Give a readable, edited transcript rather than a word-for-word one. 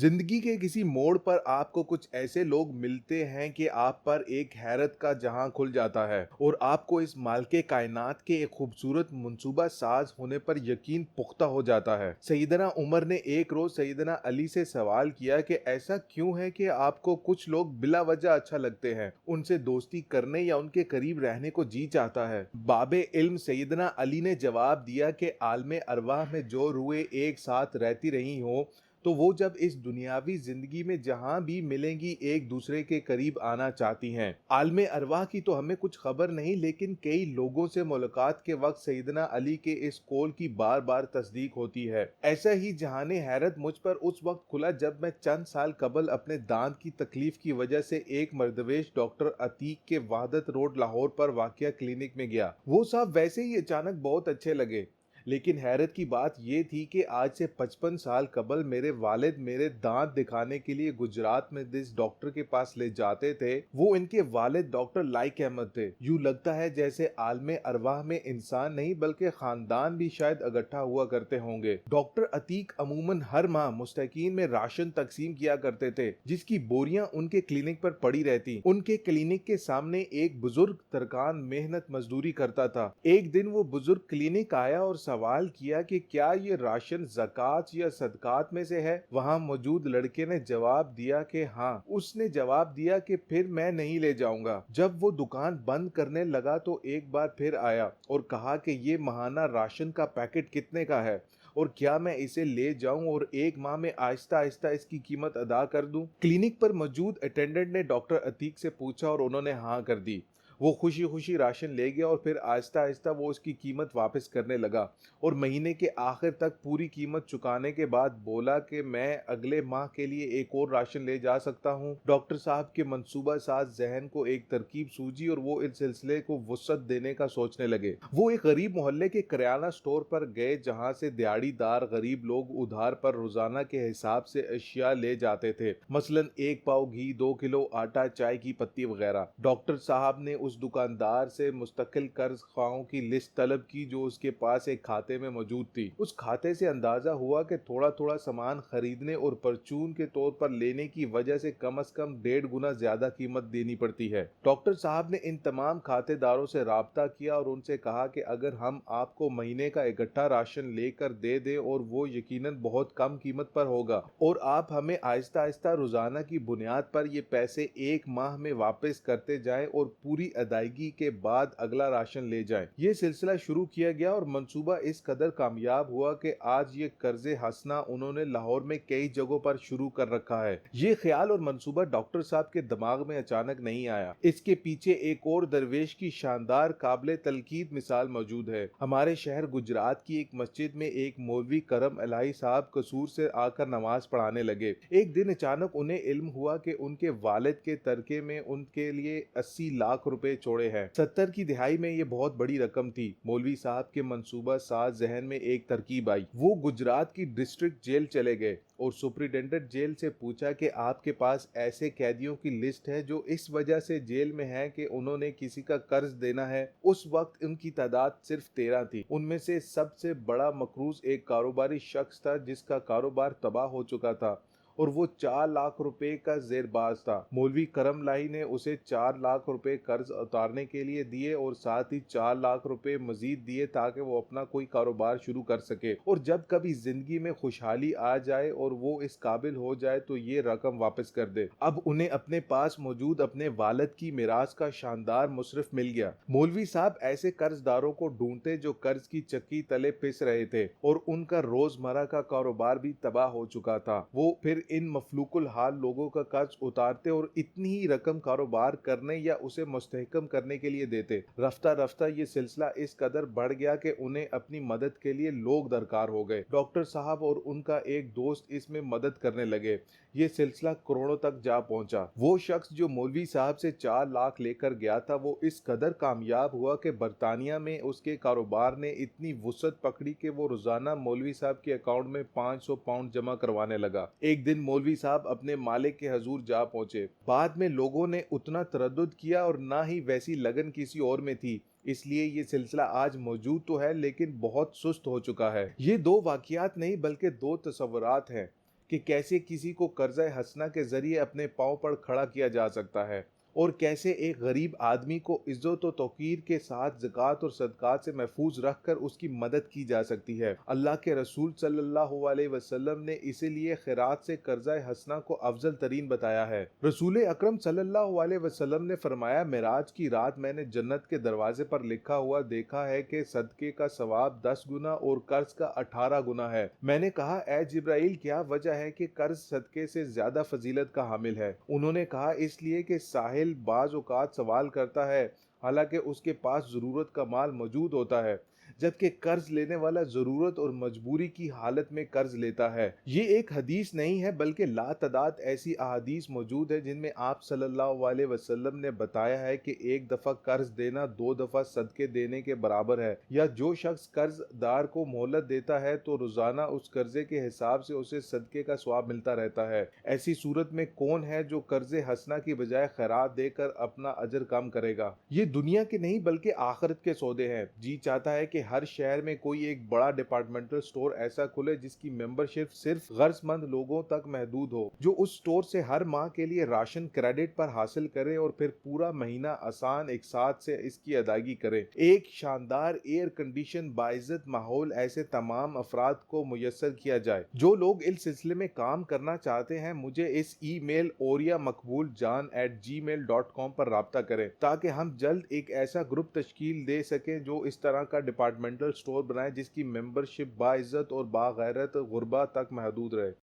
जिंदगी के किसी मोड़ पर आपको कुछ ऐसे लोग मिलते हैं कि आप पर एक हैरत का जहां खुल जाता है और आपको इस मालके कायनात के एक खूबसूरत मंसूबा साज होने पर यकीन पुख्ता हो जाता है। सैयदना उमर ने एक रोज सैयदना अली से सवाल किया कि ऐसा क्यों है कि आपको कुछ लोग बिला वजह अच्छा लगते हैं, उनसे दोस्ती करने या उनके करीब रहने को जी चाहता है। बाबे इल्म सैयदना अली ने जवाब दिया कि आलमे अरवाह में जो रूहें एक साथ रहती रही हों तो वो जब इस दुनियावी जिंदगी में जहां भी मिलेंगी एक दूसरे के करीब आना चाहती हैं। आलमे अरवाह की तो हमें कुछ खबर नहीं, लेकिन कई लोगों से मुलाकात के वक्त सैयदना अली के इस कौल की बार बार तस्दीक होती है। ऐसा ही जहाने हैरत मुझ पर उस वक्त खुला जब मैं चंद साल कबल अपने दांत की तकलीफ की वजह से एक मर्दवेश डॉक्टर अतीक के वहादत रोड लाहौर पर वाक़िया क्लिनिक में गया। वो साहब वैसे ही अचानक बहुत अच्छे लगे, लेकिन हैरत की बात यह थी कि आज से 55 साल कबल मेरे वालिद मेरे दांत दिखाने के लिए गुजरात में जिस डॉक्टर के पास ले जाते थे वो इनके वालिद डॉक्टर लाइक अहमद थे। यूं लगता है जैसे आलमे अरवाह में इंसान नहीं बल्कि खानदान भी शायद इकट्ठा हुआ करते होंगे। डॉक्टर अतीक अमूमन हर माह मुस्तकीन में राशन तकसीम किया करते थे, जिसकी बोरियां उनके क्लिनिक पर पड़ी रहती। उनके क्लिनिक के सामने एक बुजुर्ग तरकान मेहनत मजदूरी करता था। एक दिन वो बुजुर्ग क्लिनिक आया और सवाल किया कि क्या ये राशन ज़कात या सदकात में से है। वहां मौजूद लड़के ने जवाब दिया कि हाँ। उसने जवाब दिया कि फिर मैं नहीं ले जाऊंगा। जब वो दुकान बंद करने लगा तो एक बार फिर आया और कहा कि ये महाना राशन का पैकेट कितने का है और क्या मैं इसे ले जाऊं और एक माह में आहिस्ता आहिस्ता इसकी कीमत अदा कर दूं। क्लिनिक पर मौजूद अटेंडेंट ने डॉक्टर अतीक से पूछा और उन्होंने हाँ कर दी। वो खुशी खुशी राशन ले गया और फिर आहिस्ता आहिस्ता वो उसकी कीमत वापस करने लगा और महीने के आखिर तक पूरी कीमत चुकाने के बाद बोला कि मैं अगले माह के लिए एक और राशन ले जा सकता हूँ। डॉक्टर साहब के मंसूबा साज जहन को एक तरकीब सूझी और वो इस सिलसिले को वुसअत देने का सोचने लगे। वो एक गरीब मोहल्ले के किराना स्टोर पर गए जहाँ से दिहाड़ीदार गरीब लोग उधार पर रोजाना के हिसाब से अशिया ले जाते थे, मसलन एक पाव घी, 2 किलो आटा, चाय की पत्ती वगैरह। डॉक्टर साहब ने उस दुकानदार से मुस्तकिल कर्ज ख्वाहों की लिस्ट तलब की जो उसके पास एक खाते में मौजूद थी। उस खाते से अंदाजा हुआ कि थोड़ा थोड़ा सामान खरीदने और परचून के तौर पर लेने की वजह से कम 1.5 गुना ज्यादा कीमत देनी पड़ती है। डॉक्टर साहब ने इन तमाम खातेदारों से राब्ता किया और उनसे कहा कि अगर हम आपको महीने का इकट्ठा राशन लेकर दे दें और वो यकीनन बहुत कम कीमत पर होगा और आप हमें आहिस्ता आहिस्ता रोजाना की बुनियाद पर ये पैसे एक माह में वापस करते जाएं और पूरी अदायगी के बाद अगला राशन ले जाएं। ये सिलसिला शुरू किया गया और मंसूबा इस कदर कामयाब हुआ कि आज ये कर्जे हंसना उन्होंने लाहौर में कई जगहों पर शुरू कर रखा है। ये ख्याल और मंसूबा डॉक्टर साहब के दिमाग में अचानक नहीं आया। इसके पीछे एक और दरवेश की शानदार काबिल तलकीद मिसाल मौजूद है। हमारे शहर गुजरात की एक मस्जिद में एक मौलवी करम इलाही साहब कसूर से आकर नमाज पढ़ाने लगे। एक दिन अचानक उन्हें इल्म हुआ कि उनके वालिद के तरके में उनके लिए 80 लाख रुपए छोड़े हैं। 70 की दिहाई में ये बहुत बड़ी रकम थी। मौलवी साहब के मंसूबा साज जहन में एक तरकीब आई। वो गुजरात की डिस्ट्रिक्ट जेल चले गए और सुप्रिटेंडेंट जेल से पूछा कि आपके पास ऐसे कैदियों की लिस्ट है जो इस वजह से जेल में है कि उन्होंने किसी का कर्ज देना है। उस वक्त उनकी तादाद सिर्फ 13 थी। उनमें से सबसे बड़ा मकरूज एक कारोबारी शख्स था जिसका कारोबार तबाह हो चुका था और वो 4 लाख रुपए का जेरबाज था। मौलवी करम लाई ने उसे 4 लाख रुपए कर्ज उतारने के लिए दिए और साथ ही 4 लाख रुपए मजीद दिए ताकि वो अपना कोई कारोबार शुरू कर सके और जब कभी जिंदगी में खुशहाली आ जाए और वो इस काबिल हो जाए तो ये रकम वापस कर दे। अब उन्हें अपने पास मौजूद अपने वालिद की मिरास का शानदार मुसरफ मिल गया। मौलवी साहब ऐसे कर्जदारों को ढूंढते जो कर्ज की चक्की तले पिस रहे थे और उनका रोजमर्रा का कारोबार भी तबाह हो चुका था। वो फिर इन मफलूकुल हाल लोगों का कर्ज उतारते और इतनी ही रकम कारोबार करने या उसे मुस्तहकम करने के लिए देते। रफ्ता रफ्ता ये सिलसिला इस कदर बढ़ गया कि उन्हें अपनी मदद के लिए लोग दरकार हो गए। डॉक्टर साहब और उनका एक दोस्त इसमें मदद करने लगे। ये सिलसिला करोड़ों तक जा पहुंचा। वो शख्स जो मौलवी साहब से 4 लाख लेकर गया था वो इस कदर कामयाब हुआ कि बरतानिया में उसके कारोबार ने इतनी वुसअत पकड़ी कि वो रोजाना मौलवी साहब के अकाउंट में 500 पाउंड जमा करवाने लगा। एक दिन मौलवी साहब अपने मालिक के हजूर जा पहुंचे। बाद में लोगों ने उतना तरद्दुद किया और ना ही वैसी लगन किसी और में थी, इसलिए ये सिलसिला आज मौजूद तो है लेकिन बहुत सुस्त हो चुका है। ये दो वाकयात नहीं बल्कि दो तस्वुरात हैं कि कैसे किसी को कर्ज़ा हसना के ज़रिए अपने पाँव पर खड़ा किया जा सकता है और कैसे एक गरीब आदमी को इज्जत और तौकीर के साथ ज़कात और सदक़ात से महफूज रखकर उसकी मदद की जा सकती है। अल्लाह के रसूल सल्लल्लाहु अलैहि वसल्लम ने इसीलिए खैरात से कर्ज़ा हसना को अफजल तरीन बताया है। रसूल अकरम सल्लल्लाहु अलैहि वसल्लम ने फरमाया, मेराज की रात मैंने जन्नत के दरवाजे पर लिखा हुआ देखा है कि सदक़े का सवाब 10 गुना और कर्ज का 18 गुना है। मैंने कहा, ए जिब्राइल, क्या वजह है कि कर्ज सदक़े से ज्यादा फजीलत का हामिल है? उन्होंने कहा, इसलिए कि साहिल बाज औक़ात सवाल करता है हालांकि उसके पास जरूरत का माल मौजूद होता है, जबकि कर्ज लेने वाला जरूरत और मजबूरी की हालत में कर्ज लेता है। ये एक हदीस नहीं है बल्कि लातदाद ऐसी अहादीस मौजूद है जिनमें आप सल्लल्लाहु अलैहि वसल्लम ने बताया है कि एक दफा कर्ज देना 2 दफा सदके देने के बराबर है, या जो शख्स कर्जदार को मोहलत देता है तो रोजाना उस कर्जे के हिसाब से उसे सदके का सवाब मिलता रहता है। ऐसी सूरत में कौन है जो कर्जे हसना की बजाय खैरात देकर अपना अजर कम करेगा? ये दुनिया के नहीं बल्कि आखिरत के सौदे हैं। जी चाहता है कि हर शहर में कोई एक बड़ा डिपार्टमेंटल स्टोर ऐसा खुले जिसकी मेंबरशिप सिर्फ गर्जमंद लोगों तक महदूद हो, जो उस स्टोर से हर माह के लिए राशन क्रेडिट पर हासिल करे और फिर पूरा महीना आसान एक साथ से इसकी अदायगी करे। एक शानदार एयर कंडीशन बाइज्जत माहौल ऐसे तमाम अफराद को मुयस्सर किया जाए। जो लोग इस सिलसिले में काम करना चाहते हैं मुझे इस ईमेल oriamaqbooljan@gmail.com पर राब्ता करें ताकि हम जल्द एक ऐसा ग्रुप तश्कील दे सकें जो इस तरह का डिपार्टमेंटल स्टोर बनाए जिसकी मेंबरशिप बाइज्जत और बागैरत गुरबा तक महदूद रहे।